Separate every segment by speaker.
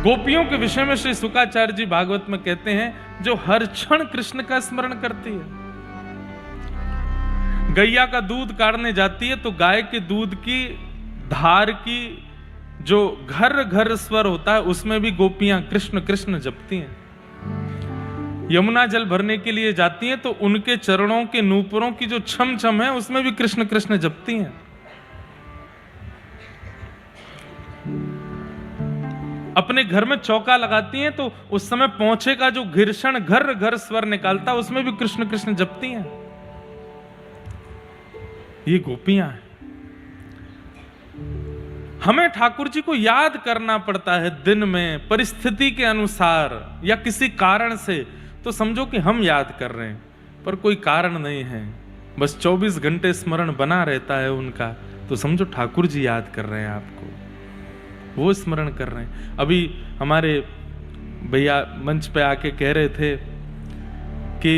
Speaker 1: गोपियों के विषय में श्री शुकाचार्य जी भागवत में कहते हैं, जो हर क्षण कृष्ण का स्मरण करती है। गैया का दूध काढ़ने जाती है तो गाय के दूध की धार की जो घर घर स्वर होता है उसमें भी गोपियां कृष्ण कृष्ण जपती हैं। यमुना जल भरने के लिए जाती हैं तो उनके चरणों के नूपुरों की जो छम छम है उसमें भी कृष्ण कृष्ण जपती हैं। अपने घर में चौका लगाती हैं तो उस समय पोंछे का जो घर्षण घर घर स्वर निकालता है उसमें भी कृष्ण कृष्ण जपती हैं। ये गोपियां हैं। हमें ठाकुर जी को याद करना पड़ता है दिन में परिस्थिति के अनुसार या किसी कारण से, तो समझो कि हम याद कर रहे हैं, पर कोई कारण नहीं है, बस 24 घंटे स्मरण बना रहता है उनका, तो समझो ठाकुर जी याद कर रहे हैं आपको, वो स्मरण कर रहे हैं। अभी हमारे भैया मंच पे आके कह रहे थे कि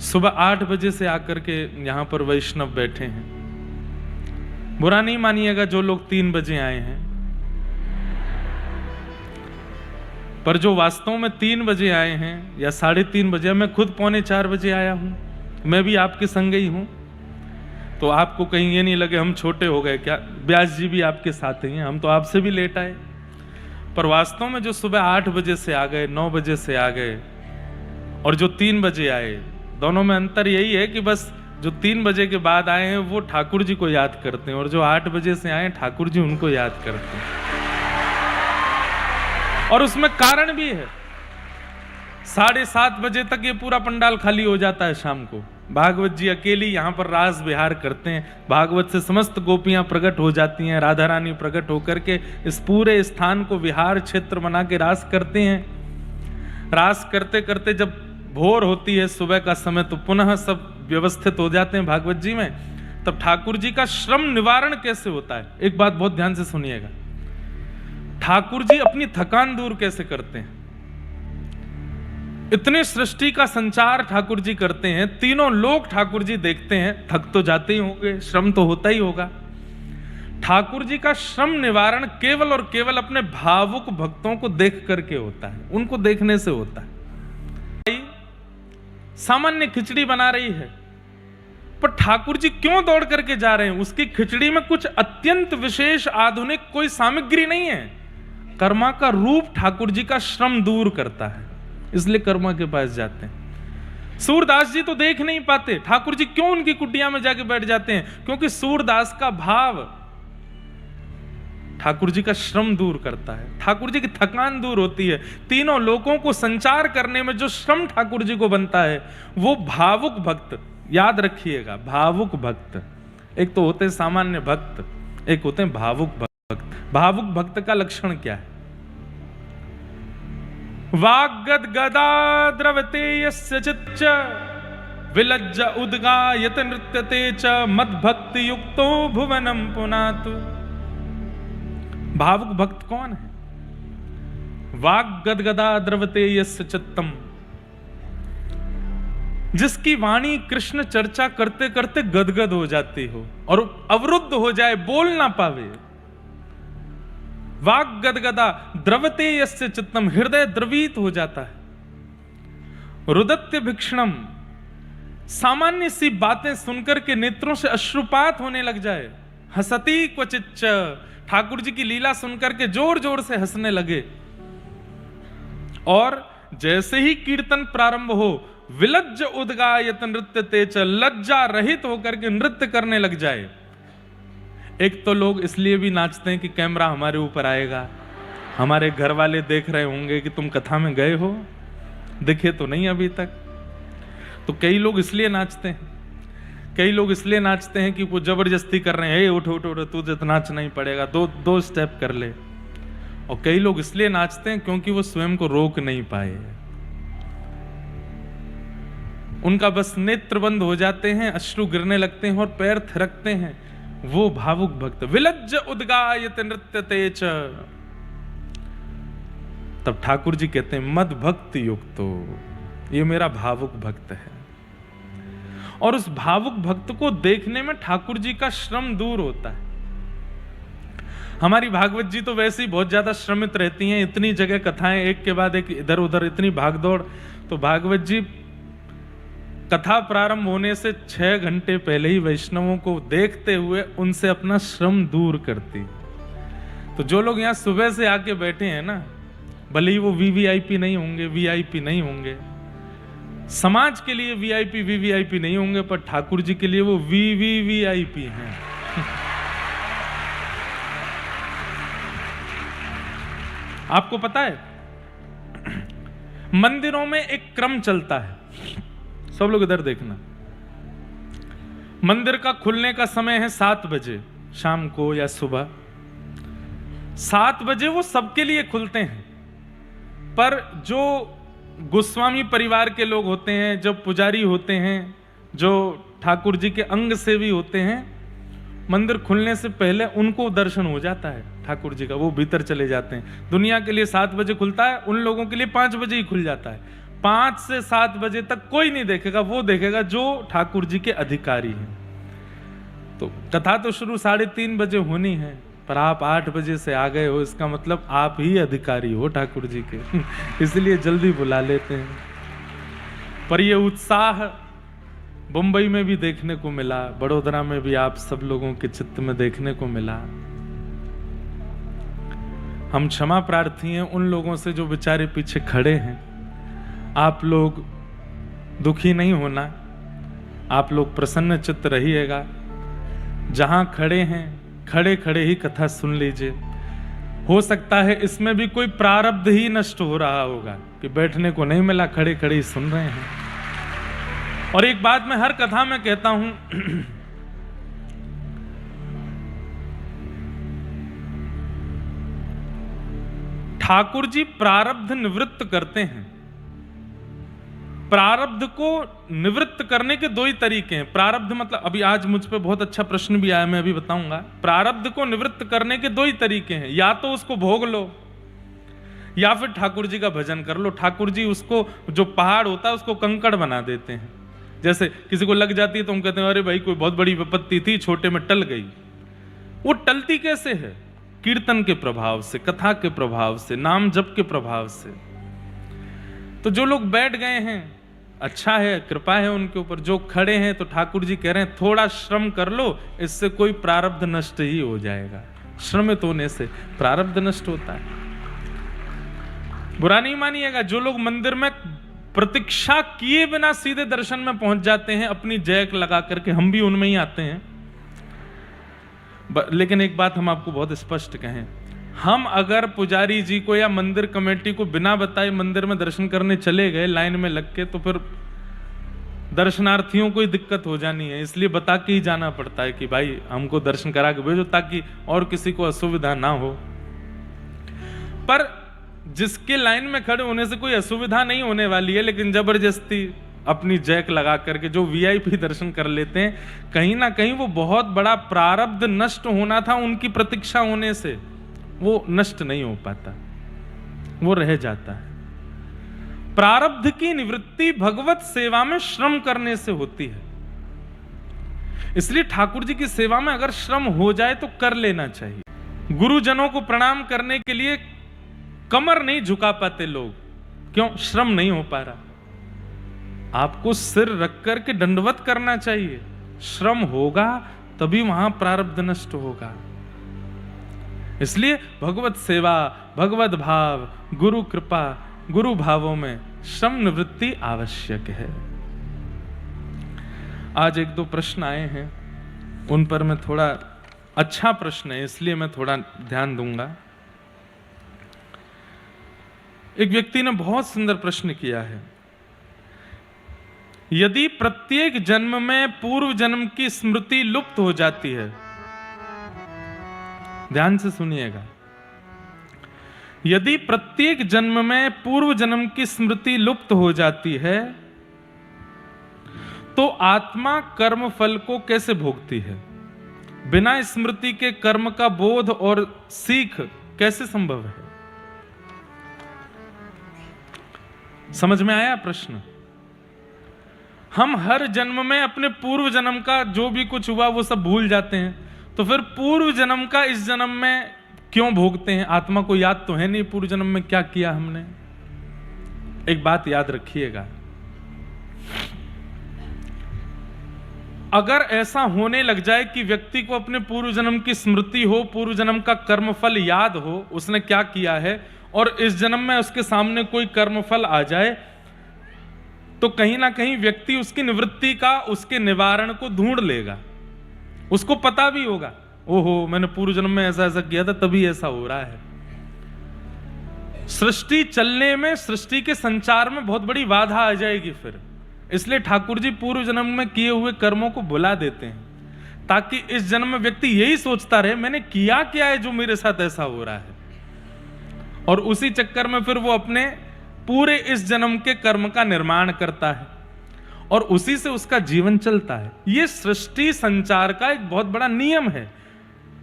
Speaker 1: सुबह 8 बजे से आकर के यहां पर वैष्णव बैठे हैं। बुरा नहीं मानिएगा जो लोग 3 बजे आए हैं, पर जो वास्तव में 3 बजे आए हैं या 3:30 बजे, मैं खुद 3:45 बजे आया हूं, मैं भी आपके संग ही हूं, तो आपको कहीं ये नहीं लगे हम छोटे हो गए क्या। व्यास जी भी आपके साथ ही हैं, हम तो आपसे भी लेट आए। पर वास्तव में जो सुबह 8 बजे से आ गए, 9 बजे से आ गए, और जो 3 बजे आए, दोनों में अंतर यही है कि बस जो 3 बजे के बाद आए हैं वो ठाकुर जी को याद करते हैं, और जो 8 बजे से आए ठाकुर जी उनको याद करते हैं। और उसमें कारण भी है। 7:30 बजे तक ये पूरा पंडाल खाली हो जाता है शाम को। भागवत जी अकेली यहाँ पर रास विहार करते हैं। भागवत से समस्त गोपियां प्रकट हो जाती हैं, राधा रानी प्रकट होकर के इस पूरे स्थान को विहार क्षेत्र बना के रास करते हैं। रास करते करते जब भोर होती है सुबह का समय, तो पुनः सब व्यवस्थित हो जाते हैं भागवत जी में। तब ठाकुर जी का श्रम निवारण कैसे होता है, एक बात बहुत ध्यान से सुनिएगा। ठाकुर जी अपनी थकान दूर कैसे करते हैं। इतने सृष्टि का संचार ठाकुर जी करते हैं, तीनों लोग ठाकुर जी देखते हैं, थक तो जाते ही होंगे, श्रम तो होता ही होगा। ठाकुर जी का श्रम निवारण केवल और केवल अपने भावुक भक्तों को देख करके होता है, उनको देखने से होता है। सामान्य खिचड़ी बना रही है, पर ठाकुर जी क्यों दौड़ करके जा रहे हैं, उसकी खिचड़ी में कुछ अत्यंत विशेष आधुनिक कोई सामग्री नहीं है। कर्मा का रूप ठाकुर जी का श्रम दूर करता है, इसलिए कर्मा के पास जाते हैं। सूरदास जी तो देख नहीं पाते, ठाकुर जी क्यों उनकी कुटिया में जाके बैठ जाते हैं, क्योंकि सूरदास का भाव ठाकुर जी का श्रम दूर करता है, ठाकुर जी की थकान दूर होती है। तीनों लोगों को संचार करने में जो श्रम ठाकुर जी को बनता है, वो भावुक भक्त, याद रखिएगा, भावुक भक्त। एक तो होते हैं सामान्य भक्त, एक होते हैं भावुक भक्त। भावुक भक्त का लक्षण क्या है? वाग्गद गदा द्रवते यस्य चित्त विलज्ज उद्गायत नृत्यते च मद्भक्ति युक्तो भुवनम पुनातु। भावुक भक्त कौन है? वाग्गद गदा द्रवते यस्य चित्तम, जिसकी वाणी कृष्ण चर्चा करते करते गदगद हो जाती हो और अवरुद्ध हो जाए, बोल ना पावे। वाग्गद गदा द्रवते यस्य चित्तम, हृदय द्रवित हो जाता है। रुदत्य भिक्षणम, सामान्य सी बातें सुनकर के नेत्रों से अश्रुपात होने लग जाए। हसती क्वचिच्च, ठाकुर जी की लीला सुनकर के जोर जोर से हंसने लगे। और जैसे ही कीर्तन प्रारंभ हो, विलज्ज उद्गायत नृत्यते च, लज्जा रहित होकर के नृत्य करने लग जाए। एक तो लोग इसलिए भी नाचते हैं कि कैमरा हमारे ऊपर आएगा, हमारे घर वाले देख रहे होंगे कि तुम कथा में गए हो, दिखे तो नहीं अभी तक। तो कई लोग इसलिए नाचते हैं, कई लोग इसलिए नाचते हैं कि वो जबरदस्ती कर रहे हैं, उठ उठ उठ, तुझे तो नाचना ही पड़ेगा, दो स्टेप कर ले। और कई लोग इसलिए नाचते हैं क्योंकि वो स्वयं को रोक नहीं पाए, उनका बस नेत्र बंद हो जाते हैं, अश्रु गिरने लगते हैं और पैर थिरकते हैं। वो भावुक भक्त। विलज्ज उद्गायत नृत्यते च, तब ठाकुर जी कहते हैं मद भक्ति युक्तो, ये मेरा भावुक भक्त है। और उस भावुक भक्त को देखने में ठाकुर जी का श्रम दूर होता है। हमारी भागवत जी तो वैसे ही बहुत ज्यादा श्रमित रहती हैं, इतनी जगह कथाएं एक के बाद एक इधर उधर, इतनी भागदौड़। तो भागवत जी कथा प्रारंभ होने से 6 घंटे पहले ही वैष्णवों को देखते हुए उनसे अपना श्रम दूर करती। तो जो लोग यहाँ सुबह से आके बैठे हैं ना, भले ही वो वीवीआईपी नहीं होंगे, वीआईपी नहीं होंगे, समाज के लिए वीआईपी वीवीआईपी नहीं होंगे, पर ठाकुर जी के लिए वो वीवीवीआईपी हैं। आपको पता है मंदिरों में एक क्रम चलता है, सब लोग इधर देखना। मंदिर का खुलने का समय है 7 बजे शाम को या सुबह। 7 बजे वो सबके लिए खुलते हैं, पर जो गोस्वामी परिवार के लोग होते हैं, जो पुजारी होते हैं, जो ठाकुर जी के अंग सेवी होते हैं, मंदिर खुलने से पहले उनको दर्शन हो जाता है ठाकुर जी का, वो भीतर चले जाते हैं। दुनिया के लिए 7 बजे खुलता है, उन लोगों के लिए 5 बजे ही खुल जाता है। 5 से 7 बजे तक कोई नहीं देखेगा, वो देखेगा जो ठाकुर जी के अधिकारी हैं। तो कथा तो शुरू 3:30 बजे होनी है, पर आप 8 बजे से आ गए हो, इसका मतलब आप ही अधिकारी हो ठाकुर जी के, इसलिए जल्दी बुला लेते हैं। पर ये उत्साह बंबई में भी देखने को मिला, बड़ोदरा में भी आप सब लोगों के चित्त में देखने को मिला। हम क्षमा प्रार्थी हैं उन लोगों से जो बेचारे पीछे खड़े हैं। आप लोग दुखी नहीं होना, आप लोग प्रसन्न चित्त रहिएगा। जहां खड़े हैं खड़े खड़े ही कथा सुन लीजिए। हो सकता है इसमें भी कोई प्रारब्ध ही नष्ट हो रहा होगा कि बैठने को नहीं मिला, खड़े खड़े ही सुन रहे हैं। और एक बात मैं हर कथा में कहता हूं, ठाकुर जी प्रारब्ध निवृत्त करते हैं। प्रारब्ध को निवृत्त करने के 2 ही तरीके हैं। प्रारब्ध मतलब, अभी आज मुझ पे बहुत अच्छा प्रश्न भी आया, मैं अभी बताऊंगा। प्रारब्ध को निवृत्त करने के 2 ही तरीके हैं, या तो उसको भोग लो या फिर ठाकुर जी का भजन कर लो। ठाकुर जी उसको, जो पहाड़ होता है उसको कंकड़ बना देते हैं। जैसे किसी को लग जाती है तो हम कहते हैं अरे भाई कोई बहुत बड़ी विपत्ति थी, छोटे में टल गई। वो टलती कैसे है? कीर्तन के प्रभाव से, कथा के प्रभाव से, नाम जप के प्रभाव से। तो जो लोग बैठ गए हैं अच्छा है, कृपा है उनके ऊपर। जो खड़े हैं तो ठाकुर जी कह रहे हैं थोड़ा श्रम कर लो, इससे कोई प्रारब्ध नष्ट ही हो जाएगा। श्रमित होने से प्रारब्ध नष्ट होता है। बुरा नहीं मानिएगा, जो लोग मंदिर में प्रतीक्षा किए बिना सीधे दर्शन में पहुंच जाते हैं अपनी जैक लगा करके, हम भी उनमें ही आते हैं। लेकिन एक बात हम आपको बहुत स्पष्ट कहें, हम अगर पुजारी जी को या मंदिर कमेटी को बिना बताए मंदिर में दर्शन करने चले गए लाइन में लग के, तो फिर दर्शनार्थियों को ही दिक्कत हो जानी है। इसलिए बता के ही जाना पड़ता है कि भाई हमको दर्शन करा के भेजो, ताकि और किसी को असुविधा ना हो। पर जिसके लाइन में खड़े होने से कोई असुविधा नहीं होने वाली है, लेकिन जबरदस्ती अपनी जैक लगा करके जो वीआईपी दर्शन कर लेते हैं, कहीं ना कहीं वो बहुत बड़ा प्रारब्ध नष्ट होना था उनकी प्रतीक्षा होने से, वो नष्ट नहीं हो पाता, वो रह जाता है। प्रारब्ध की निवृत्ति भगवत सेवा में श्रम करने से होती है। इसलिए ठाकुर जी की सेवा में अगर श्रम हो जाए तो कर लेना चाहिए। गुरुजनों को प्रणाम करने के लिए कमर नहीं झुका पाते लोग, क्यों? श्रम नहीं हो पा रहा। आपको सिर रख करके दंडवत करना चाहिए। श्रम होगा तभी वहां प्रारब्ध नष्ट होगा। इसलिए भगवत सेवा, भगवत भाव, गुरु कृपा, गुरु भावों में श्रम निवृत्ति आवश्यक है। आज 1-2 प्रश्न आए हैं, उन पर मैं थोड़ा, अच्छा प्रश्न है इसलिए मैं थोड़ा ध्यान दूंगा। एक व्यक्ति ने बहुत सुंदर प्रश्न किया है, यदि प्रत्येक जन्म में पूर्व जन्म की स्मृति लुप्त हो जाती है, ध्यान से सुनिएगा, यदि प्रत्येक जन्म में पूर्व जन्म की स्मृति लुप्त हो जाती है तो आत्मा कर्म फल को कैसे भोगती है? बिना स्मृति के कर्म का बोध और सीख कैसे संभव है? समझ में आया प्रश्न? हम हर जन्म में अपने पूर्व जन्म का जो भी कुछ हुआ वो सब भूल जाते हैं, तो फिर पूर्व जन्म का इस जन्म में क्यों भोगते हैं? आत्मा को याद तो है नहीं पूर्व जन्म में क्या किया हमने। एक बात याद रखिएगा, अगर ऐसा होने लग जाए कि व्यक्ति को अपने पूर्व जन्म की स्मृति हो, पूर्व जन्म का कर्मफल याद हो, उसने क्या किया है, और इस जन्म में उसके सामने कोई कर्मफल आ जाए, तो कहीं ना कहीं व्यक्ति उसकी निवृत्ति का, उसके निवारण को ढूंढ लेगा। उसको पता भी होगा, ओहो मैंने पूर्व जन्म में ऐसा ऐसा किया था तभी ऐसा हो रहा है। सृष्टि चलने में, सृष्टि के संचार में बहुत बड़ी बाधा आ जाएगी फिर। इसलिए ठाकुर जी पूर्व जन्म में किए हुए कर्मों को भुला देते हैं, ताकि इस जन्म में व्यक्ति यही सोचता रहे मैंने किया क्या है जो मेरे साथ ऐसा हो रहा है, और उसी चक्कर में फिर वो अपने पूरे इस जन्म के कर्म का निर्माण करता है और उसी से उसका जीवन चलता है। यह सृष्टि संचार का एक बहुत बड़ा नियम है।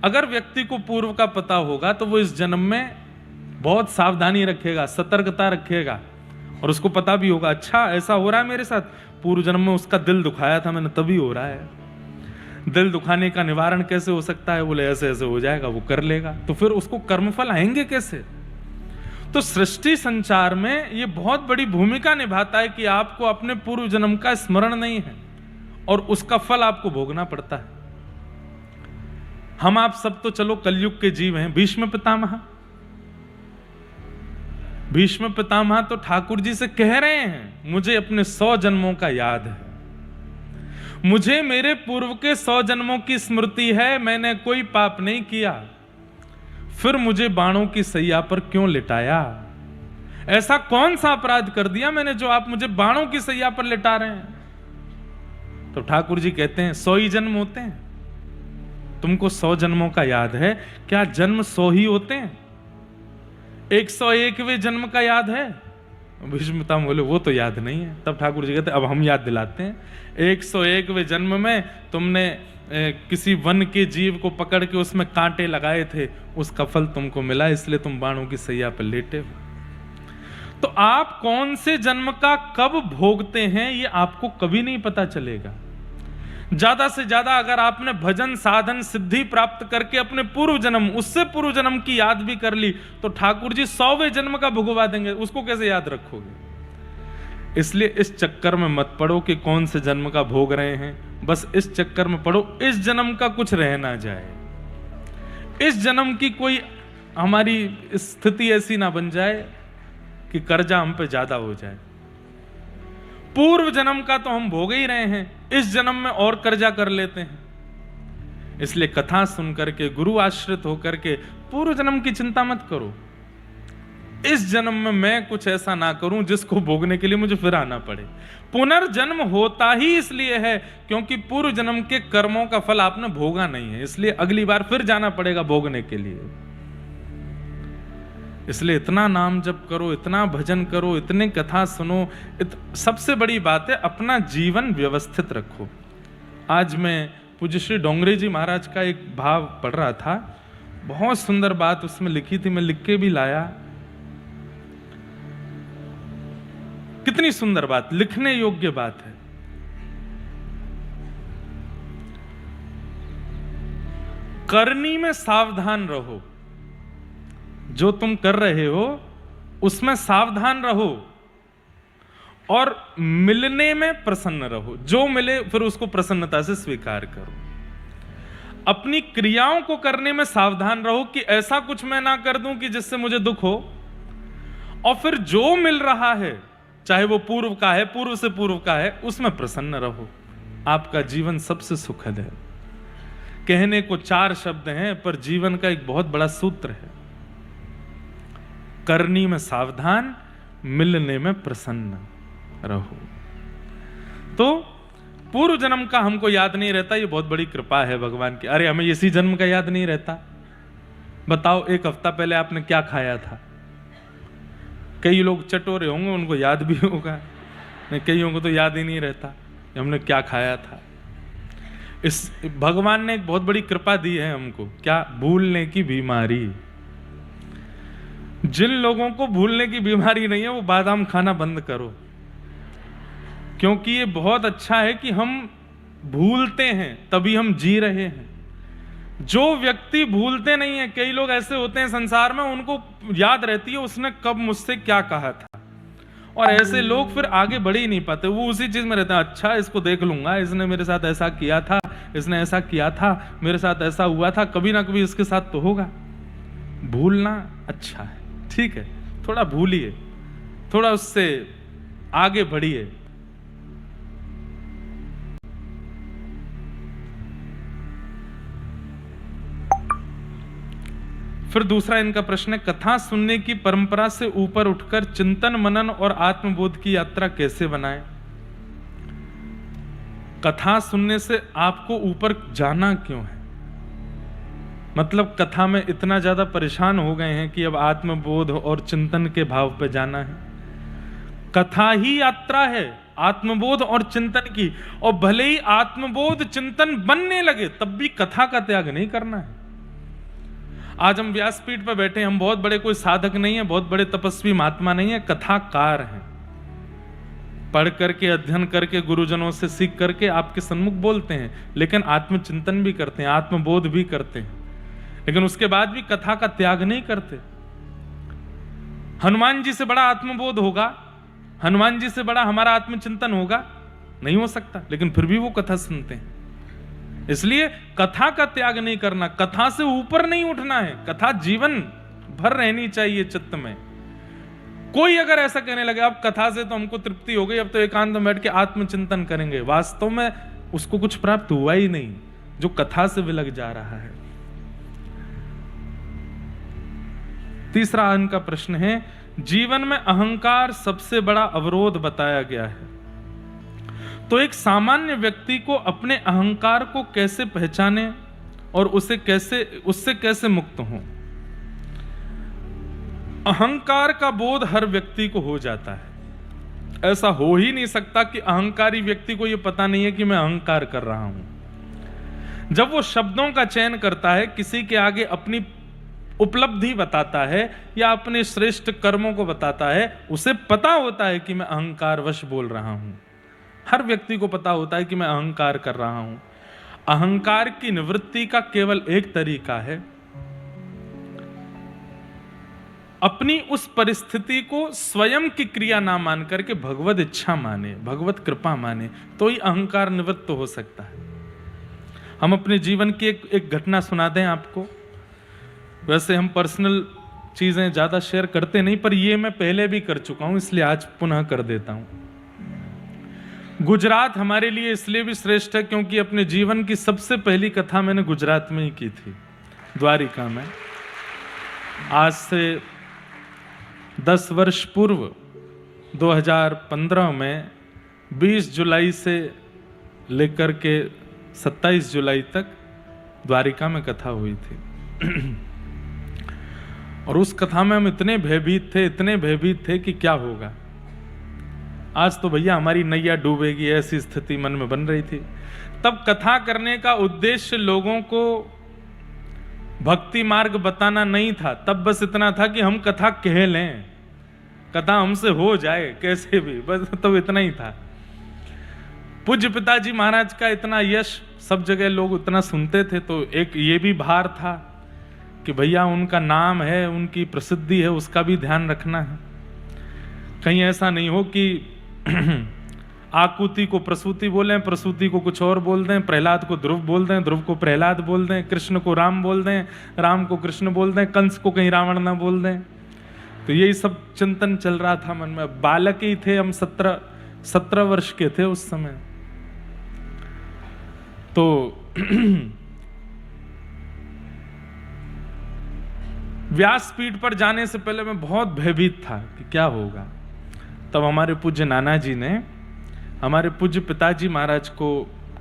Speaker 1: अगर व्यक्ति को पूर्व का पता होगा तो वो इस जन्म में बहुत सावधानी रखेगा, सतर्कता रखेगा, और उसको पता भी होगा अच्छा ऐसा हो रहा है मेरे साथ, पूर्व जन्म में उसका दिल दुखाया था मैंने तभी हो रहा है। दिल दुखाने का निवारण कैसे हो सकता है? बोले ऐसे ऐसे हो जाएगा, वो कर लेगा। तो फिर उसको कर्मफल आएंगे कैसे? तो सृष्टि संचार में ये बहुत बड़ी भूमिका निभाता है कि आपको अपने पूर्व जन्म का स्मरण नहीं है और उसका फल आपको भोगना पड़ता है। हम आप सब तो चलो कलयुग के जीव हैं। भीष्म पितामह तो ठाकुर जी से कह रहे हैं मुझे अपने 100 जन्मों का याद है, मुझे मेरे पूर्व के 100 जन्मों की स्मृति है, मैंने कोई पाप नहीं किया, फिर मुझे बाणों की सैया पर क्यों लिटाया? ऐसा कौन सा अपराध कर दिया मैंने जो आप मुझे बाणों की सैया पर लिटा रहे हैं? तो ठाकुर जी कहते हैं 100 ही जन्म होते हैं, तुमको 100 जन्मों का याद है क्या? जन्म 100 ही होते हैं? 101वें जन्म का याद है? भीष्म पितामह बोले वो तो याद नहीं है। तब ठाकुर जी कहते अब हम याद दिलाते हैं। 101वें जन्म में तुमने किसी वन के जीव को पकड़ के उसमें कांटे लगाए थे, उसका फल तुमको मिला, इसलिए तुम बाणों की सैया पर लेटे हो। तो आप कौन से जन्म का कब भोगते हैं ये आपको कभी नहीं पता चलेगा। ज्यादा से ज्यादा अगर आपने भजन साधन सिद्धि प्राप्त करके अपने पूर्व जन्म, उससे पूर्व जन्म की याद भी कर ली तो ठाकुर जी 100वें जन्म का भुगवा देंगे, उसको कैसे याद रखोगे? इसलिए इस चक्कर में मत पड़ो कि कौन से जन्म का भोग रहे हैं, बस इस चक्कर में पड़ो इस जन्म का कुछ रह ना जाए, इस जन्म की कोई हमारी स्थिति ऐसी ना बन जाए कि कर्जा हम पे ज्यादा हो जाए। पूर्व जन्म का तो हम भोग ही रहे हैं, इस जन्म में और कर्जा कर लेते हैं। इसलिए कथा सुन करके, गुरु आश्रित होकर के पूर्व जन्म की चिंता मत करो। इस जन्म में मैं कुछ ऐसा ना करूं जिसको भोगने के लिए मुझे फिर आना पड़े। पुनर्जन्म होता ही इसलिए है क्योंकि पूर्व जन्म के कर्मों का फल आपने भोगा नहीं है, इसलिए अगली बार फिर जाना पड़ेगा भोगने के लिए। इसलिए इतना नाम जप करो, इतना भजन करो, इतने कथा सुनो। सबसे बड़ी बात है अपना जीवन व्यवस्थित रखो। आज मैं पूज्य श्री डोंगरे जी महाराज का एक भाव पढ़ रहा था, बहुत सुंदर बात उसमें लिखी थी, मैं लिख के भी लाया। कितनी सुंदर बात, लिखने योग्य बात है। करनी में सावधान रहो, जो तुम कर रहे हो उसमें सावधान रहो, और मिलने में प्रसन्न रहो। जो मिले फिर उसको प्रसन्नता से स्वीकार करो। अपनी क्रियाओं को करने में सावधान रहो कि ऐसा कुछ मैं ना कर दूं कि जिससे मुझे दुख हो, और फिर जो मिल रहा है चाहे वो पूर्व का है, पूर्व से पूर्व का है, उसमें प्रसन्न रहो। आपका जीवन सबसे सुखद है। कहने को 4 शब्द हैं पर जीवन का एक बहुत बड़ा सूत्र है। करनी में सावधान, मिलने में प्रसन्न रहो। तो पूर्व जन्म का हमको याद नहीं रहता, ये बहुत बड़ी कृपा है भगवान की। अरे हमें इसी जन्म का याद नहीं रहता। बताओ 1 हफ्ता पहले आपने क्या खाया था? कई लोग चटोरे होंगे, उनको याद भी होगा, कईयों को तो याद ही नहीं रहता कि हमने क्या खाया था। इस भगवान ने एक बहुत बड़ी कृपा दी है हमको, क्या? भूलने की बीमारी। जिन लोगों को भूलने की बीमारी नहीं है वो बादाम खाना बंद करो, क्योंकि ये बहुत अच्छा है कि हम भूलते हैं तभी हम जी रहे हैं। जो व्यक्ति भूलते नहीं है, कई लोग ऐसे होते हैं संसार में, उनको याद रहती है उसने कब मुझसे क्या कहा था, और ऐसे लोग फिर आगे बढ़ ही नहीं पाते, वो उसी चीज में रहते हैं। अच्छा इसको देख लूंगा, इसने मेरे साथ ऐसा किया था, इसने ऐसा किया था, मेरे साथ ऐसा हुआ था, कभी ना कभी इसके साथ तो होगा। भूलना अच्छा है, ठीक है, थोड़ा भूलिए, थोड़ा उससे आगे बढ़िए। फिर दूसरा इनका प्रश्न है, कथा सुनने की परंपरा से ऊपर उठकर चिंतन मनन और आत्मबोध की यात्रा कैसे बनाएं? कथा सुनने से आपको ऊपर जाना क्यों है? मतलब कथा में इतना ज्यादा परेशान हो गए हैं कि अब आत्मबोध और चिंतन के भाव पे जाना है। कथा ही यात्रा है आत्मबोध और चिंतन की, और भले ही आत्मबोध चिंतन बनने लगे तब भी कथा का त्याग नहीं करना है। आज हम व्यासपीठ पर बैठे, हम बहुत बड़े कोई साधक नहीं है, बहुत बड़े तपस्वी महात्मा नहीं है, कथाकार हैं। पढ़ करके, अध्ययन करके, गुरुजनों से सीख करके आपके सन्मुख बोलते हैं, लेकिन आत्मचिंतन भी करते हैं, आत्मबोध भी करते हैं, लेकिन उसके बाद भी कथा का त्याग नहीं करते। हनुमान जी से बड़ा आत्मबोध होगा, हनुमान जी से बड़ा हमारा आत्मचिंतन होगा? नहीं हो सकता, लेकिन फिर भी वो कथा सुनते हैं। इसलिए कथा का त्याग नहीं करना, कथा से ऊपर नहीं उठना है, कथा जीवन भर रहनी चाहिए चित्त में। कोई अगर ऐसा कहने लगे अब कथा से तो हमको तृप्ति हो गई, अब तो एकांत में बैठ के आत्मचिंतन करेंगे, वास्तव में उसको कुछ प्राप्त हुआ ही नहीं, जो कथा से विलग जा रहा है। तीसरा इनका प्रश्न है, जीवन में अहंकार सबसे बड़ा अवरोध बताया गया है, तो एक सामान्य व्यक्ति को अपने अहंकार को कैसे पहचाने और उससे कैसे मुक्त हो? अहंकार का बोध हर व्यक्ति को हो जाता है। ऐसा हो ही नहीं सकता कि अहंकारी व्यक्ति को यह पता नहीं है कि मैं अहंकार कर रहा हूं। जब वो शब्दों का चयन करता है, किसी के आगे अपनी उपलब्धि बताता है या अपने श्रेष्ठ कर्मों को बताता है, उसे पता होता है कि मैं अहंकारवश बोल रहा हूं। हर व्यक्ति को पता होता है कि मैं अहंकार कर रहा हूं। अहंकार की निवृत्ति का केवल एक तरीका है, अपनी उस परिस्थिति को स्वयं की क्रिया ना मान करके भगवत इच्छा माने, भगवत कृपा माने, तो ही अहंकार निवृत्त हो सकता है। हम अपने जीवन की एक घटना सुना दें आपको। वैसे हम पर्सनल चीजें ज्यादा शेयर करते नहीं, पर ये मैं पहले भी कर चुका हूं, इसलिए आज पुनः कर देता हूं। गुजरात हमारे लिए इसलिए भी श्रेष्ठ है क्योंकि अपने जीवन की सबसे पहली कथा मैंने गुजरात में ही की थी, द्वारिका में। आज से 10 वर्ष पूर्व 2015 में 20 जुलाई से लेकर के 27 जुलाई तक द्वारिका में कथा हुई थी। और उस कथा में हम इतने भयभीत थे कि क्या होगा, आज तो भैया हमारी नैया डूबेगी, ऐसी स्थिति मन में बन रही थी। तब कथा करने का उद्देश्य लोगों को भक्ति मार्ग बताना नहीं था, तब बस इतना था कि हम कथा कह लें, कथा हमसे हो जाए कैसे भी, बस तब इतना ही था। पूज्य पिताजी महाराज का इतना यश, सब जगह लोग उतना सुनते थे, तो एक ये भी भार था कि भैया उनका नाम है, उनकी प्रसिद्धि है, उसका भी ध्यान रखना है। कहीं ऐसा नहीं हो कि आकुति को प्रसूति बोलें, प्रसूति को कुछ और बोल दें, प्रहलाद को ध्रुव बोल दें, ध्रुव को प्रहलाद बोल दें, कृष्ण को राम बोल दें, राम को कृष्ण बोल दें, कंस को कहीं रावण ना बोल दें। तो यही सब चिंतन चल रहा था मन में। बालक ही थे हम, 17 वर्ष के थे उस समय। तो व्यासपीठ पर जाने से पहले मैं बहुत भयभीत था कि क्या होगा। तब हमारे पूज्य नाना जी ने हमारे पूज्य पिताजी महाराज को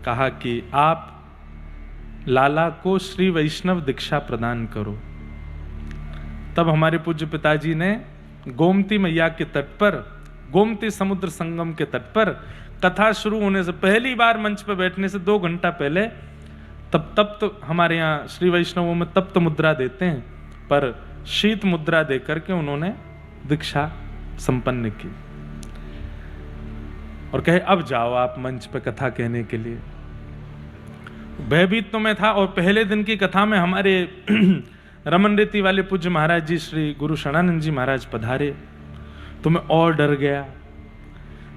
Speaker 1: कहा कि आप लाला को श्री वैष्णव दीक्षा प्रदान करो। तब हमारे पूज्य पिताजी ने गोमती मैया के तट पर, गोमती समुद्र संगम के तट पर, कथा शुरू होने से पहली बार मंच पर बैठने से 2 घंटा पहले, तब तो हमारे यहाँ श्री वैष्णवों में तप्त मुद्रा देते हैं, पर शीत मुद्रा देकर के उन्होंने दीक्षा संपन्न की और कहे अब जाओ आप मंच पे कथा कहने के लिए। भयभीत तो मैं था। और पहले दिन की कथा में हमारे रमन रेती वाले पूज्य महाराज जी श्री गुरु शरणानंद जी महाराज पधारे, तो मैं और डर गया।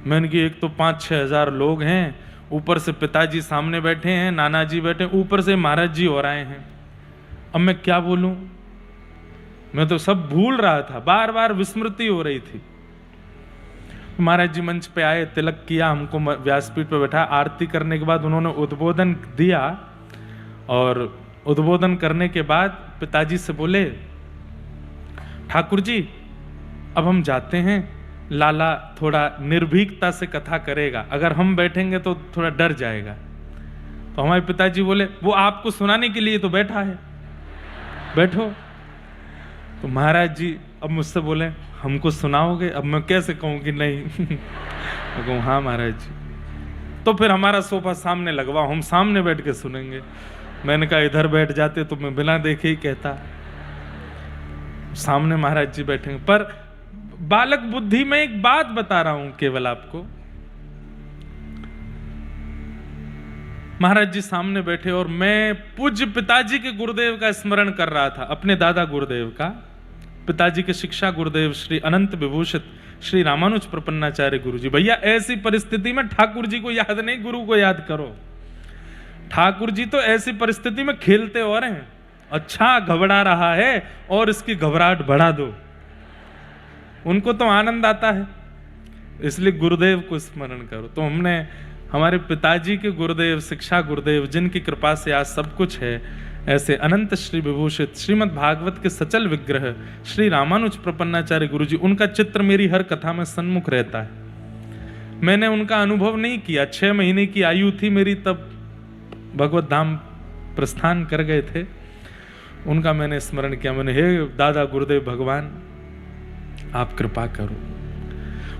Speaker 1: मैंने कि एक तो 5-6 हजार लोग हैं, ऊपर से पिताजी सामने बैठे हैं, नाना जी बैठे, ऊपर से महाराज जी और आए हैं। अब मैं क्या बोलूं? मैं तो सब भूल रहा था, बार बार विस्मृति हो रही थी। महाराज जी मंच पे आए, तिलक किया, हमको व्यासपीठ पे बैठा। आरती करने के बाद उन्होंने उद्बोधन दिया, और उद्बोधन करने के बाद पिताजी से बोले, ठाकुर जी अब हम जाते हैं, लाला थोड़ा निर्भीकता से कथा करेगा, अगर हम बैठेंगे तो थोड़ा डर जाएगा। तो हमारे पिताजी बोले, वो आपको सुनाने के लिए तो बैठा है, बैठो। तो महाराज जी अब मुझसे बोले, हमको सुनाओगे? अब मैं कैसे कहूं कि नहीं। मैं कहूं हाँ महाराज जी। तो फिर हमारा सोफा सामने लगवाओ, हम सामने बैठ के सुनेंगे। मैंने कहा इधर बैठ जाते तो मैं बिना देखे ही कहता। सामने महाराज जी बैठेंगे। पर बालक बुद्धि में एक बात बता रहा हूं केवल आपको। महाराज जी सामने बैठे और मैं पूज्य पिताजी के गुरुदेव का स्मरण कर रहा था, अपने दादा गुरुदेव का, पिताजी के शिक्षा गुरुदेव श्री अनंत विभूषित श्री रामानुज प्रपन्नाचार्य गुरु जी। भैया ऐसी परिस्थिति में ठाकुर जी को याद नहीं, गुरु को याद करो। ठाकुर जी तो ऐसी परिस्थिति में खेलते और हैं, अच्छा घबरा रहा है और इसकी घबराहट बढ़ा दो, उनको तो आनंद आता है, इसलिए गुरुदेव को स्मरण करो। तो हमने हमारे पिताजी के गुरुदेव, शिक्षा गुरुदेव, जिनकी कृपा से आज सब कुछ है, ऐसे अनंत श्री विभूषित श्रीमद् भागवत के सचल विग्रह श्री रामानुज प्रपन्नाचार्य गुरु जी, उनका चित्र मेरी हर कथा में सन्मुख रहता है। मैंने उनका अनुभव नहीं किया, 6 महीने की आयु थी मेरी, तब भगवत धाम प्रस्थान कर गए थे। उनका मैंने स्मरण किया, मैंने हे दादा गुरुदेव भगवान आप कृपा करो,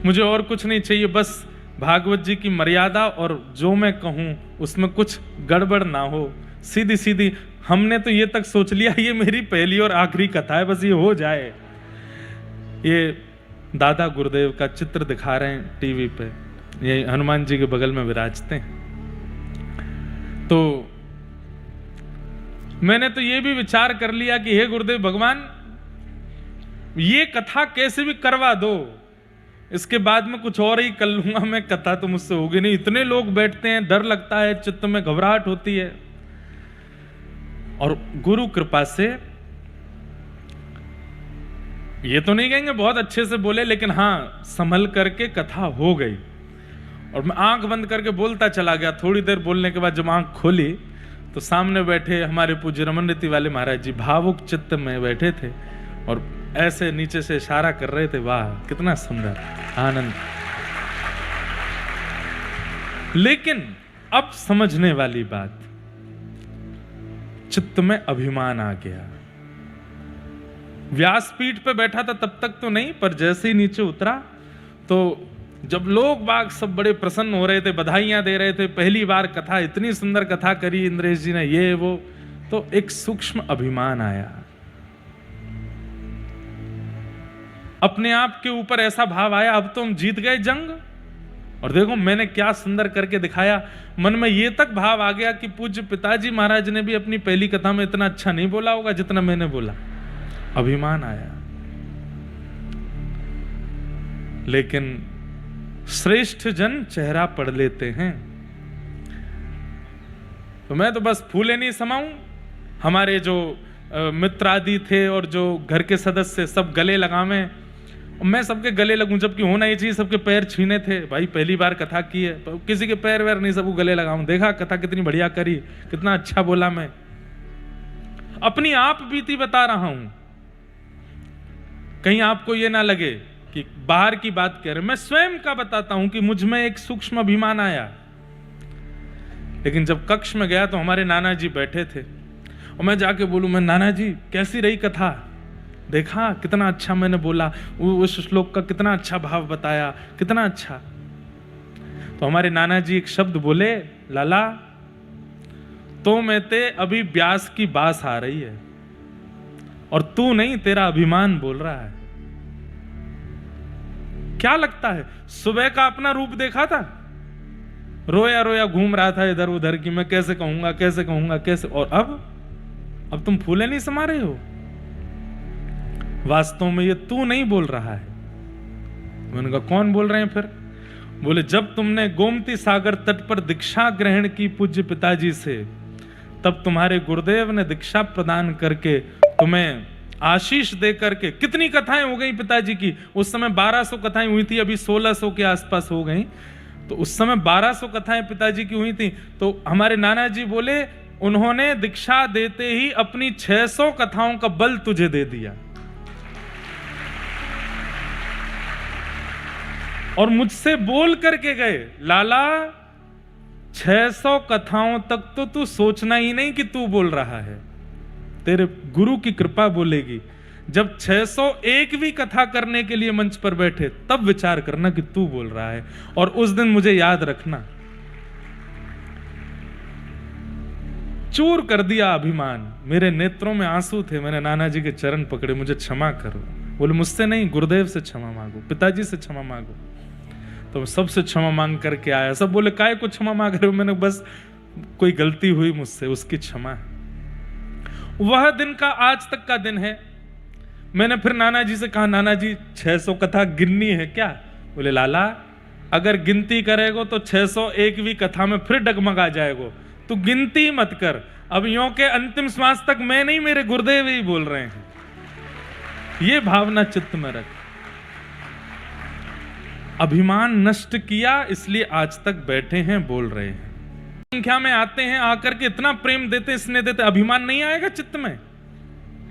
Speaker 1: मुझे और कुछ नहीं चाहिए, बस भागवत जी की मर्यादा और जो मैं कहूं उसमें कुछ गड़बड़ ना हो, सीधी सीधी। हमने तो ये तक सोच लिया ये मेरी पहली और आखिरी कथा है, बस ये हो जाए। ये दादा गुरुदेव का चित्र दिखा रहे हैं टीवी पे, ये हनुमान जी के बगल में विराजते हैं। तो मैंने तो ये भी विचार कर लिया कि हे गुरुदेव भगवान, ये कथा कैसे भी करवा दो, इसके बाद में कुछ और ही कर लूंगा मैं, कथा तो मुझसे होगी नहीं। इतने लोग बैठते हैं, डर लगता है, चित्त में घबराहट होती है। और गुरु कृपा से, ये तो नहीं कहेंगे बहुत अच्छे से बोले, लेकिन हाँ संभल करके कथा हो गई। और मैं आंख बंद करके बोलता चला गया। थोड़ी देर बोलने के बाद जब आंख खोली तो सामने बैठे हमारे पूज्य रमन रेती वाले महाराज जी भावुक चित्त में बैठे थे और ऐसे नीचे से इशारा कर रहे थे, वाह कितना सुंदर आनंद। लेकिन अब समझने वाली बात, चित्त में अभिमान आ गया। व्यासपीठ पे बैठा था तब तक तो नहीं, पर जैसे ही नीचे उतरा तो जब लोग बाग सब बड़े प्रसन्न हो रहे थे, बधाइयां दे रहे थे, पहली बार कथा, इतनी सुंदर कथा करी इंद्रेश जी ने, ये वो, तो एक सूक्ष्म अभिमान आया। अपने आप के ऊपर ऐसा भाव आया, अब तो हम जीत गए जंग, और देखो मैंने क्या सुंदर करके दिखाया। मन में ये तक भाव आ गया कि पूज्य पिताजी महाराज ने भी अपनी पहली कथा में इतना अच्छा नहीं बोला होगा जितना मैंने बोला। अभिमान आया। लेकिन श्रेष्ठ जन चेहरा पढ़ लेते हैं, तो मैं तो बस फूले नहीं समाऊं। हमारे जो मित्र आदि थे और जो घर के सदस्य सब गले लगावे, मैं सबके गले लगूं, जबकि होना ही चाहिए सबके पैर छीने थे। भाई पहली बार कथा की है, किसी के पैर वैर नहीं, सबको गले लगाऊं। देखा कथा कितनी बढ़िया करी, कितना अच्छा बोला। मैं अपनी आप बीती बता रहा हूं, कहीं आपको ये ना लगे कि बाहर की बात कह रहे। मैं स्वयं का बताता हूं कि मुझ में एक सूक्ष्म अभिमान आया। लेकिन जब कक्ष में गया तो हमारे नाना जी बैठे थे और मैं जाके बोलूं, मैं नाना जी कैसी रही कथा, देखा कितना अच्छा मैंने बोला, उस श्लोक का कितना अच्छा भाव बताया, कितना अच्छा। तो हमारे नाना जी एक शब्द बोले, लाला तो में ते अभी ब्यास की बास आ रही है और तू नहीं, तेरा अभिमान बोल रहा है। क्या लगता है, सुबह का अपना रूप देखा था, रोया रोया घूम रहा था इधर उधर कि मैं कैसे कहूंगा कैसे कहूंगा कैसे। और अब तुम फूले नहीं समा रहे हो। वास्तव में ये तू नहीं बोल रहा है। मैंने कहा कौन बोल रहे हैं फिर? बोले जब तुमने गोमती सागर तट पर दीक्षा ग्रहण की पूज्य पिताजी से, तब तुम्हारे गुरुदेव ने दीक्षा प्रदान करके तुम्हें आशीष दे करके, कितनी कथाएं हो गई पिताजी की। उस समय 1200 कथाएं हुई थी, अभी 1600 के आसपास हो गई। तो उस समय 1200 कथाएं पिताजी की हुई थी। तो हमारे नाना जी बोले उन्होंने दीक्षा देते ही अपनी 600 कथाओं का बल तुझे दे दिया। और मुझसे बोल करके गए, लाला 600 कथाओं तक तो तू सोचना ही नहीं कि तू बोल रहा है, तेरे गुरु की कृपा बोलेगी। जब 601 भी कथा करने के लिए मंच पर बैठे तब विचार करना कि तू बोल रहा है। और उस दिन मुझे याद रखना। चूर कर दिया अभिमान, मेरे नेत्रों में आंसू थे। मैंने नाना जी के चरण पकड़े, मुझे क्षमा करो। बोले मुझसे नहीं, गुरुदेव से क्षमा मांगो, पिताजी से क्षमा मांगो। तो सबसे क्षमा मांग करके आया। सब बोले काय को क्षमा मांग रहे हो? मैंने बस कोई गलती हुई मुझसे, उसकी क्षमा है। वह दिन का आज तक का दिन है। मैंने फिर नाना जी से कहा, नाना जी 600 कथा गिननी है क्या? बोले लाला अगर गिनती करेगो तो 601वीं कथा में फिर डगमगा जाएगो, तू गिनती मत कर। अब यों के अंतिम श्वास तक मैं नहीं, मेरे गुरुदेव ही बोल रहे हैं। ये भावना चित्त में रख। अभिमान नष्ट किया, इसलिए आज तक बैठे हैं, बोल रहे हैं। संख्या में आते हैं, आकर के इतना प्रेम देते, स्नेह देते, अभिमान नहीं आएगा चित्त में?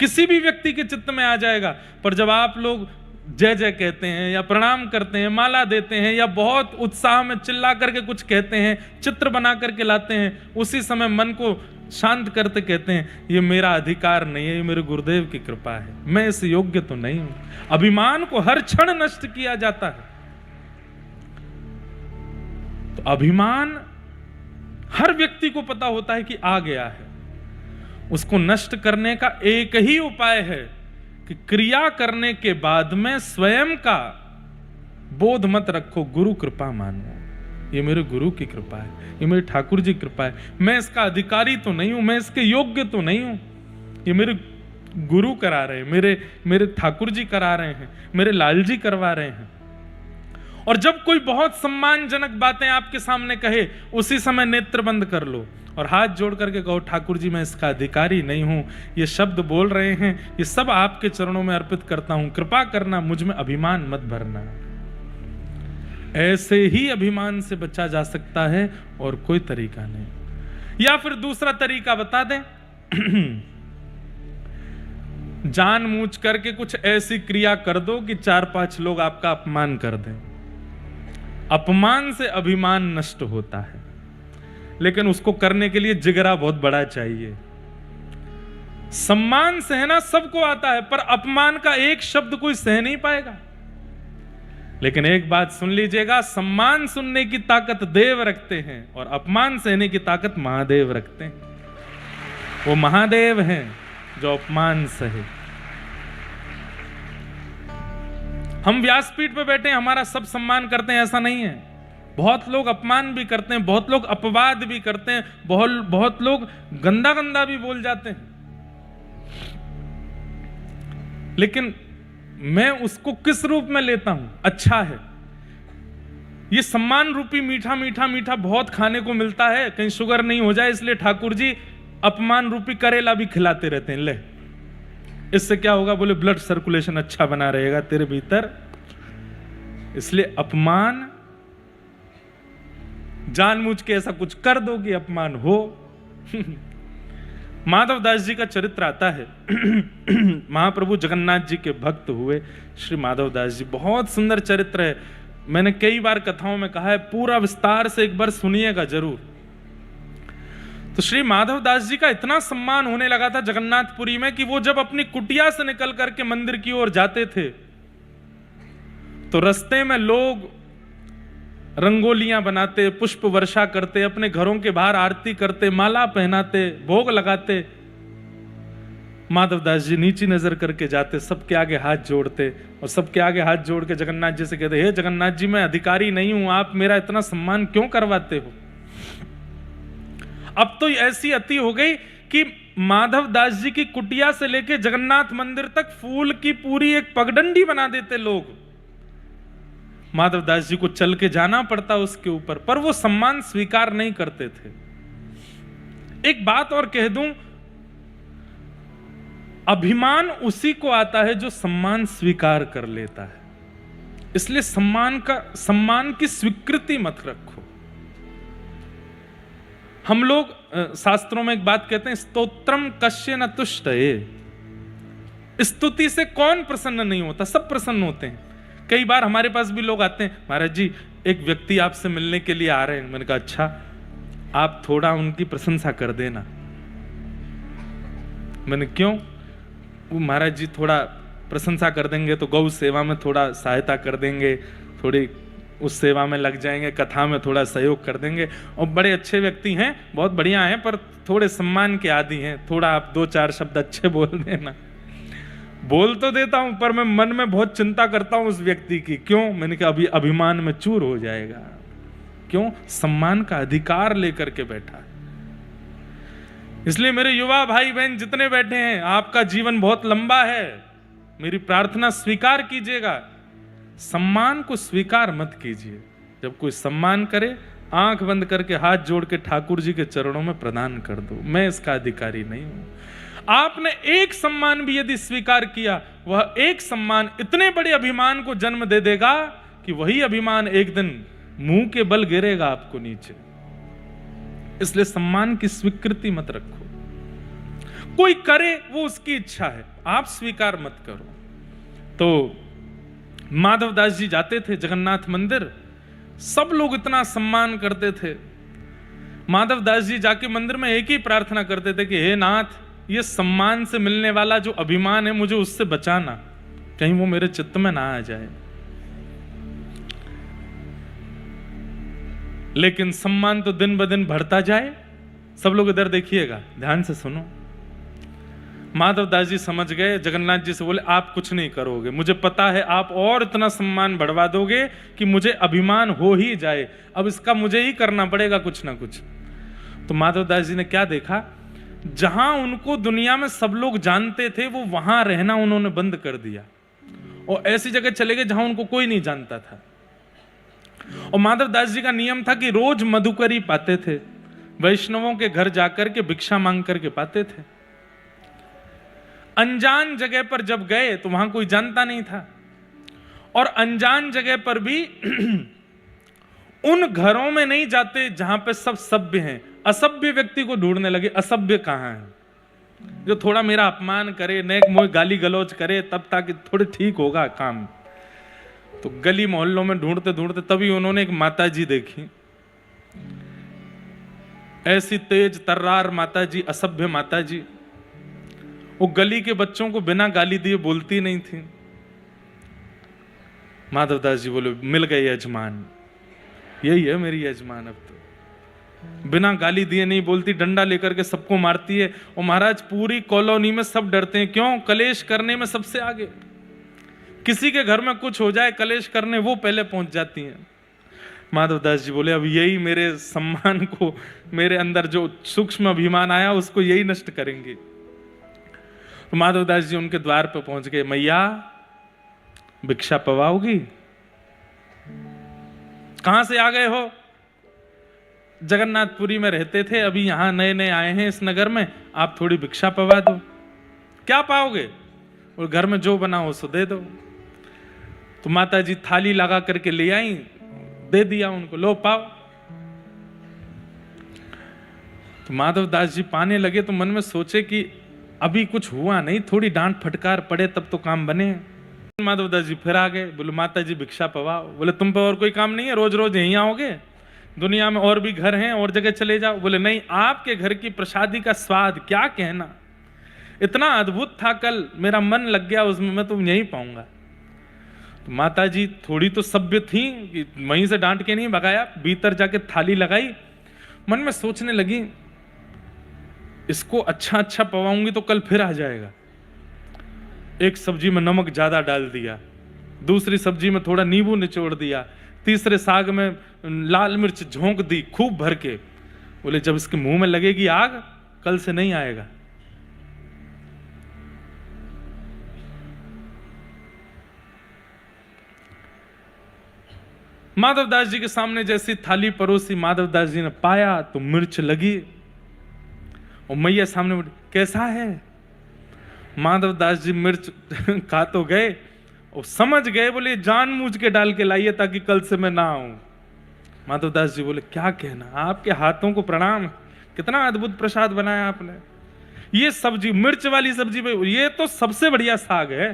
Speaker 1: किसी भी व्यक्ति के चित्त में आ जाएगा। पर जब आप लोग जय जय कहते हैं या प्रणाम करते हैं, माला देते हैं या बहुत उत्साह में चिल्ला करके कुछ कहते हैं, चित्र बना करके लाते हैं, उसी समय मन को शांत करते कहते हैं ये मेरा अधिकार नहीं है, ये मेरे गुरुदेव की कृपा है, मैं इस योग्य तो नहीं हूं। अभिमान को हर क्षण नष्ट किया जाता है। तो अभिमान हर व्यक्ति को पता होता है कि आ गया है। उसको नष्ट करने का एक ही उपाय है कि क्रिया करने के बाद में स्वयं का बोध मत रखो, गुरु कृपा मानो। ये मेरे गुरु की कृपा है, ये मेरे ठाकुर जी की कृपा है, मैं इसका अधिकारी तो नहीं हूं, मैं इसके योग्य तो नहीं हूं, ये मेरे गुरु करा रहे हैं, मेरे ठाकुर जी करा रहे हैं, मेरे लाल जी करवा रहे हैं। और जब कोई बहुत सम्मानजनक बातें आपके सामने कहे, उसी समय नेत्र बंद कर लो और हाथ जोड़ करके कहो, ठाकुर जी मैं इसका अधिकारी नहीं हूं, ये शब्द बोल रहे हैं, ये सब आपके चरणों में अर्पित करता हूं, कृपा करना, मुझ में अभिमान मत भरना। ऐसे ही अभिमान से बचा जा सकता है और कोई तरीका नहीं। या फिर दूसरा तरीका बता दें, जानबूझ करके कुछ ऐसी क्रिया कर दो कि 4-5 लोग आपका अपमान कर दें। अपमान से अभिमान नष्ट होता है, लेकिन उसको करने के लिए जिगरा बहुत बड़ा चाहिए। सम्मान सहना सबको आता है, पर अपमान का एक शब्द कोई सह नहीं पाएगा। लेकिन एक बात सुन लीजिएगा, सम्मान सुनने की ताकत देव रखते हैं और अपमान सहने की ताकत महादेव रखते हैं। वो महादेव हैं जो अपमान सहे। हम व्यासपीठ पे बैठे, हमारा सब सम्मान करते हैं ऐसा नहीं है। बहुत लोग अपमान भी करते हैं, बहुत लोग अपवाद भी करते हैं, बहुत लोग गंदा गंदा भी बोल जाते हैं। लेकिन मैं उसको किस रूप में लेता हूं? अच्छा है, ये सम्मान रूपी मीठा मीठा मीठा बहुत खाने को मिलता है, कहीं शुगर नहीं हो जाए, इसलिए ठाकुर जी अपमान रूपी करेला भी खिलाते रहते हैं। ले, इससे क्या होगा? बोले ब्लड सर्कुलेशन अच्छा बना रहेगा तेरे भीतर। इसलिए अपमान जानबूझ के ऐसा कुछ कर दो कि अपमान हो। माधव दास जी का चरित्र आता है। महाप्रभु जगन्नाथ जी के भक्त हुए श्री माधव दास जी, बहुत सुंदर चरित्र है। मैंने कई बार कथाओं में कहा है, पूरा विस्तार से एक बार सुनिएगा जरूर। तो श्री माधव दास जी का इतना सम्मान होने लगा था जगन्नाथपुरी में कि वो जब अपनी कुटिया से निकल करके मंदिर की ओर जाते थे तो रास्ते में लोग रंगोलियां बनाते, पुष्प वर्षा करते, अपने घरों के बाहर आरती करते, माला पहनाते, भोग लगाते। माधवदास जी नीची नजर करके जाते, सबके आगे हाथ जोड़ते और सबके आगे हाथ जोड़ के जगन्नाथ जी से कहते, हे जगन्नाथ जी, मैं अधिकारी नहीं हूं, आप मेरा इतना सम्मान क्यों करवाते हो? अब तो ऐसी अति हो गई कि माधवदास जी की कुटिया से लेके जगन्नाथ मंदिर तक फूल की पूरी एक पगडंडी बना देते लोग। माधवदास जी को चल के जाना पड़ता उसके ऊपर, पर वो सम्मान स्वीकार नहीं करते थे। एक बात और कह दूं, अभिमान उसी को आता है जो सम्मान स्वीकार कर लेता है। इसलिए सम्मान की स्वीकृति मत रखो। हम लोग शास्त्रों में एक बात कहते हैं, स्तोत्रम कस्य न तुष्टये। स्तुति से कौन प्रसन्न नहीं होता? सब प्रसन्न होते हैं। कई बार हमारे पास भी लोग आते हैं, महाराज जी एक व्यक्ति आपसे मिलने के लिए आ रहे हैं। मैंने कहा अच्छा, आप थोड़ा उनकी प्रशंसा कर देना। मैंने क्यों? वो महाराज जी थोड़ा प्रशंसा कर देंगे तो गौ सेवा में थोड़ा सहायता कर देंगे, थोड़ी उस सेवा में लग जाएंगे, कथा में थोड़ा सहयोग कर देंगे, और बड़े अच्छे व्यक्ति हैं, बहुत बढ़िया हैं, पर थोड़े सम्मान के आदी हैं, थोड़ा आप 2-4 शब्द अच्छे बोल देना। बोल तो देता हूं, पर मैं मन में बहुत चिंता करता हूं उस व्यक्ति की। क्यों? मैंने कहा अभी अभिमान में चूर हो जाएगा। क्यों? सम्मान का अधिकार लेकर के बैठा है। इसलिए मेरे युवा भाई बहन जितने बैठे हैं, आपका जीवन बहुत लंबा है, मेरी प्रार्थना स्वीकार कीजिएगा। सम्मान को स्वीकार मत कीजिए। जब कोई सम्मान करे, आंख बंद करके हाथ जोड़ के ठाकुर जी के चरणों में प्रदान कर दो, मैं इसका अधिकारी नहीं हूं। आपने एक सम्मान भी यदि स्वीकार किया, वह एक सम्मान इतने बड़े अभिमान को जन्म दे देगा कि वही अभिमान एक दिन मुंह के बल गिरेगा आपको नीचे। इसलिए सम्मान की स्वीकृति मत रखो। कोई करे वो उसकी इच्छा है, आप स्वीकार मत करो। तो माधवदास जी जाते थे जगन्नाथ मंदिर, सब लोग इतना सम्मान करते थे। माधवदास जी जाके मंदिर में एक ही प्रार्थना करते थे कि हे नाथ, ये सम्मान से मिलने वाला जो अभिमान है, मुझे उससे बचाना, कहीं वो मेरे चित्त में ना आ जाए। लेकिन सम्मान तो दिन ब दिन बढ़ता जाए। सब लोग इधर देखिएगा, ध्यान से सुनो। माधवदास जी समझ गए, जगन्नाथ जी से बोले आप कुछ नहीं करोगे, मुझे पता है आप और इतना सम्मान बढ़वा दोगे कि मुझे अभिमान हो ही जाए, अब इसका मुझे ही करना पड़ेगा कुछ ना कुछ। तो माधवदास जी ने क्या देखा, जहां उनको दुनिया में सब लोग जानते थे, वो वहां रहना उन्होंने बंद कर दिया और ऐसी जगह चले गए जहां उनको कोई नहीं जानता था। और माधवदास जी का नियम था कि रोज मधुकरी पाते थे, वैष्णवों के घर जाकर के भिक्षा मांग करके पाते थे। अनजान जगह पर जब गए तो वहां कोई जानता नहीं था, और अनजान जगह पर भी उन घरों में नहीं जाते जहां पे सब सभ्य हैं। असभ्य व्यक्ति को ढूंढने लगे, असभ्य कहां है, जो थोड़ा मेरा अपमान करे, नेक मोह गाली गलौज करे, तब ताकि थोड़े ठीक होगा काम। तो गली मोहल्लों में ढूंढते ढूंढते तभी उन्होंने एक माता जी देखी, ऐसी तेज तर्रार माता जी, असभ्य माता जी। वो गली के बच्चों को बिना गाली दिए बोलती नहीं थी। माधवदास जी बोले मिल गए यजमान, यही है मेरी यजमान। अब तो बिना गाली दिए नहीं बोलती, डंडा लेकर के सबको मारती है। और महाराज पूरी कॉलोनी में सब डरते हैं, क्यों? कलेश करने में सबसे आगे। किसी के घर में कुछ हो जाए कलेश करने, वो पहले पहुंच जाती हैं। माधवदास जी बोले अब यही मेरे सम्मान को, मेरे अंदर जो सूक्ष्म अभिमान आया उसको यही नष्ट करेंगे। तो माधवदास जी उनके द्वार पर पहुंच गए, मैया भिक्षा पवाओगी? कहां से आ गए हो? जगन्नाथपुरी में रहते थे, अभी यहां नए नए आए हैं इस नगर में, आप थोड़ी भिक्षा पवा दो। क्या पाओगे? और घर में जो बना हो सो दे दो। तो माता जी थाली लगा करके ले आई, दे दिया उनको, लो पाओ। तो माधवदास जी पाने लगे तो मन में सोचे कि अभी कुछ हुआ नहीं, थोड़ी डांट फटकार पड़े तब तो काम बने। माधवदास जी फिर आ गए, बोले माता जी भिक्षा पवाओ। बोले तुम पे और कोई काम नहीं है, रोज रोज यहीं आओगे? दुनिया में और भी घर हैं, और जगह चले जाओ। बोले नहीं, आपके घर की प्रसादी का स्वाद क्या कहना, इतना अद्भुत था, कल मेरा मन लग गया उसमें, मैं तो यहीं पाऊंगा। तो माता जी थोड़ी तो सभ्य थी कि वहीं से डांट के नहीं भगाया, भीतर जाके थाली लगाई। मन में सोचने लगी इसको अच्छा अच्छा पवाऊंगी तो कल फिर आ जाएगा, एक सब्जी में नमक ज्यादा डाल दिया, दूसरी सब्जी में थोड़ा नींबू निचोड़ दिया, तीसरे साग में लाल मिर्च झोंक दी खूब भर के। बोले जब इसके मुंह में लगेगी आग, कल से नहीं आएगा। माधवदास जी के सामने जैसी थाली परोसी, माधवदास जी ने पाया तो मिर्च लगी, और मैया सामने बोली कैसा है? माधवदास जी मिर्च खा तो गए और समझ गए, बोले जानबूझ के डाल के लाइए ताकि कल से मैं ना आऊं। माधवदास जी बोले क्या कहना, आपके हाथों को प्रणाम, कितना अद्भुत प्रसाद बनाया आपने। ये सब्जी, मिर्च वाली सब्जी में, ये तो सबसे बढ़िया साग है।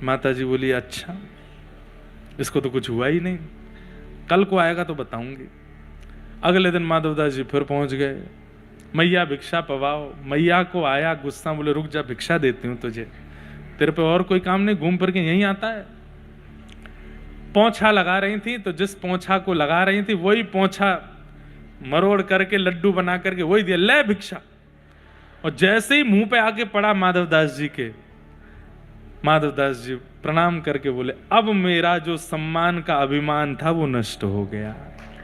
Speaker 1: माता जी बोली अच्छा, इसको तो कुछ हुआ ही नहीं, कल को आएगा तो बताऊंगी। अगले दिन माधवदास जी फिर पहुंच गए, मैया भिक्षा पवाओ। मैया को आया गुस्सा, बोले रुक जा भिक्षा देती हूं तुझे, तेरे पे और कोई काम नहीं, घूम फिर के यहीं आता है। पोंछा लगा रही थी, तो जिस पोंछा को लगा रही थी वही पोंछा मरोड़ करके लड्डू बना करके वही दिया, ले भिक्षा। और जैसे ही मुंह पे आके पड़ा माधवदास जी के, माधवदास जी प्रणाम करके बोले अब मेरा जो सम्मान का अभिमान था वो नष्ट हो गया,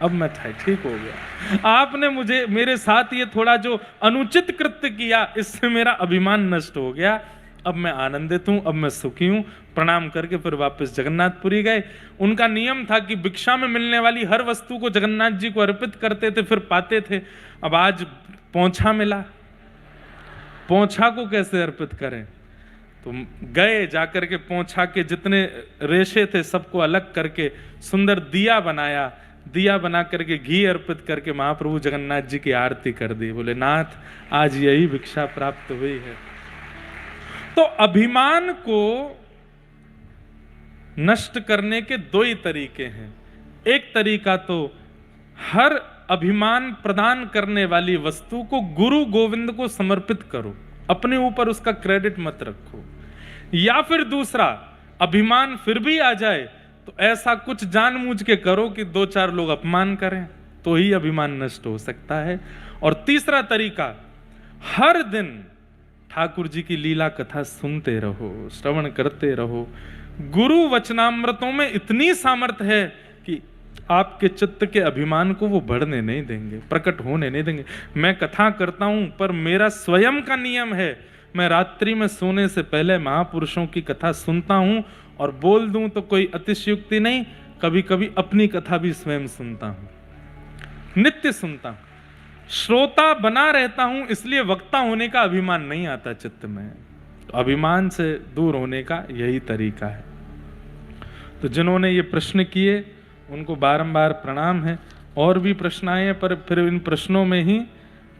Speaker 1: अब मैं ठीक हो गया। आपने मुझे, मेरे साथ ये थोड़ा जो अनुचित कृत्य किया, इससे मेरा अभिमान नष्ट हो गया, अब मैं आनंदित हूं, अब मैं सुखी हूं। प्रणाम करके फिर वापस जगन्नाथपुरी गए। उनका नियम था कि भिक्षा में मिलने वाली हर वस्तु को जगन्नाथ जी को अर्पित करते थे, फिर पाते थे। अब आज पोंछा मिला, पोंछा को कैसे अर्पित करें? तो गए, जाकर के पोंछा के जितने रेशे थे सबको अलग करके सुंदर दिया बनाया, दिया बना करके घी अर्पित करके महाप्रभु जगन्नाथ जी की आरती कर दी। बोले नाथ आज यही भिक्षा प्राप्त हुई है। तो अभिमान को नष्ट करने के दो ही तरीके हैं। एक तरीका तो हर अभिमान प्रदान करने वाली वस्तु को गुरु गोविंद को समर्पित करो, अपने ऊपर उसका क्रेडिट मत रखो। या फिर दूसरा, अभिमान फिर भी आ जाए तो ऐसा कुछ जानबूझ के करो कि दो चार लोग अपमान करें, तो ही अभिमान नष्ट हो सकता है। और तीसरा तरीका, हर दिन ठाकुर जी की लीला कथा सुनते रहो, श्रवण करते रहो। गुरु वचनामृतों में इतनी सामर्थ्य है कि आपके चित्त के अभिमान को वो बढ़ने नहीं देंगे, प्रकट होने नहीं देंगे। मैं कथा करता हूं, पर मेरा स्वयं का नियम है, मैं रात्रि में सोने से पहले महापुरुषों की कथा सुनता हूं, और बोल दूं तो कोई अतिशयोक्ति नहीं, कभी कभी अपनी कथा भी स्वयं सुनता हूं, नित्य सुनता हूं। श्रोता बना रहता हूं, इसलिए वक्ता होने का अभिमान नहीं आता चित्त में। तो अभिमान से दूर होने का यही तरीका है। तो जिन्होंने ये प्रश्न किए उनको बारंबार प्रणाम है। और भी प्रश्न आए हैं, पर फिर इन प्रश्नों में ही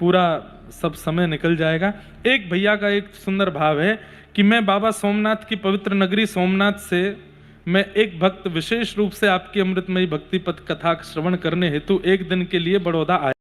Speaker 1: पूरा सब समय निकल जाएगा। एक भैया का एक सुंदर भाव है कि मैं बाबा सोमनाथ की पवित्र नगरी सोमनाथ से मैं एक भक्त विशेष रूप से आपकी अमृतमयी भक्ति पथ कथा श्रवण करने हेतु एक दिन के लिए बड़ौदा आया।